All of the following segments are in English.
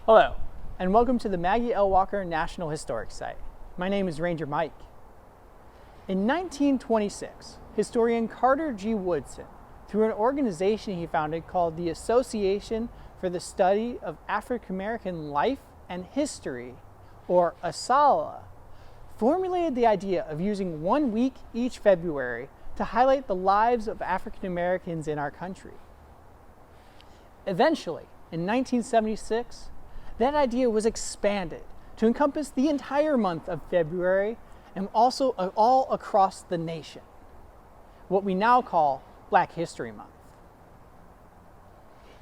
Hello, and welcome to the Maggie L. Walker National Historic Site. My name is Ranger Mike. In 1926, historian Carter G. Woodson, through an organization he founded called the Association for the Study of African American Life and History, or ASALH, formulated the idea of using 1 week each February to highlight the lives of African Americans in our country. Eventually, in 1976, that idea was expanded to encompass the entire month of February and also all across the nation, what we now call Black History Month.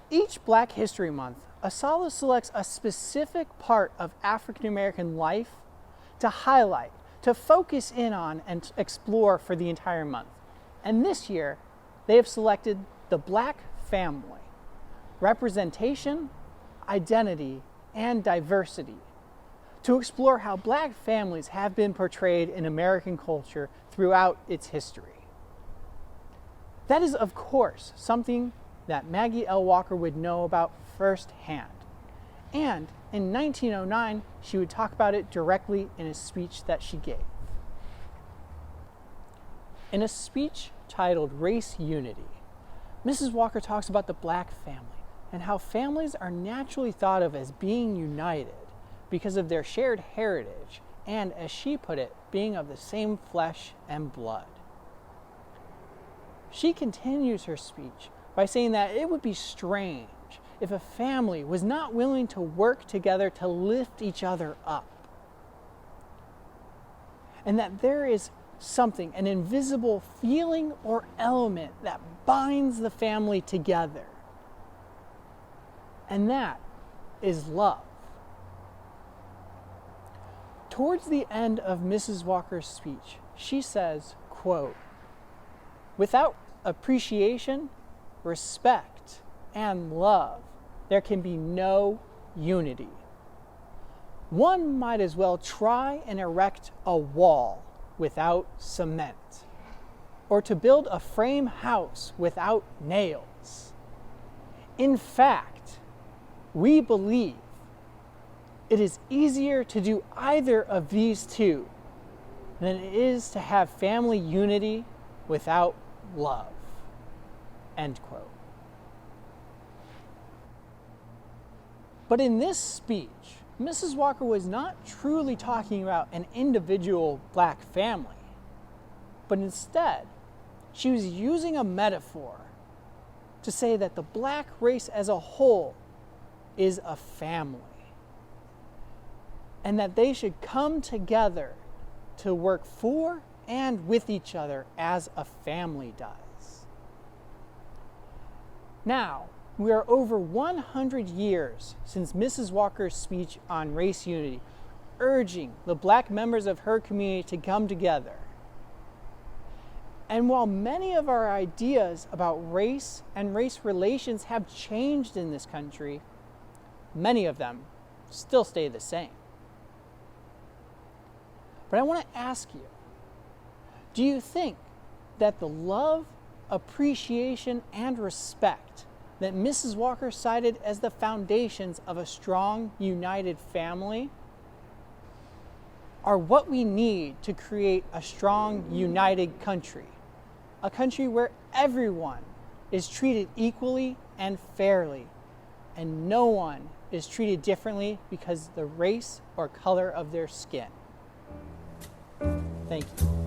Each Black History Month, ASALH selects a specific part of African American life to highlight, to focus in on and explore for the entire month. And this year, they have selected the Black family, representation, identity, and diversity, to explore how Black families have been portrayed in American culture throughout its history. That is, of course, something that Maggie L. Walker would know about firsthand. And in 1909, she would talk about it directly in a speech that she gave. In a speech titled Race Unity, Mrs. Walker talks about the Black family and how families are naturally thought of as being united because of their shared heritage and, as she put it, being of the same flesh and blood. She continues her speech by saying that it would be strange if a family was not willing to work together to lift each other up, and that there is something, an invisible feeling or element that binds the family together. And that is love. Towards the end of Mrs. Walker's speech, she says, quote, "Without appreciation, respect, and love, there can be no unity. One might as well try and erect a wall without cement, or to build a frame house without nails. In fact, we believe it is easier to do either of these two than it is to have family unity without love." End quote. But in this speech, Mrs. Walker was not truly talking about an individual Black family, but instead, she was using a metaphor to say that the Black race as a whole is a family, and that they should come together to work for and with each other as a family does. Now, we are over 100 years since Mrs. Walker's speech on race unity, urging the Black members of her community to come together. And while many of our ideas about race and race relations have changed in this country, many of them still stay the same. But I want to ask you, do you think that the love, appreciation, and respect that Mrs. Walker cited as the foundations of a strong, united family are what we need to create a strong, united country? A country where everyone is treated equally and fairly, and no one is treated differently because of the race or color of their skin. Thank you.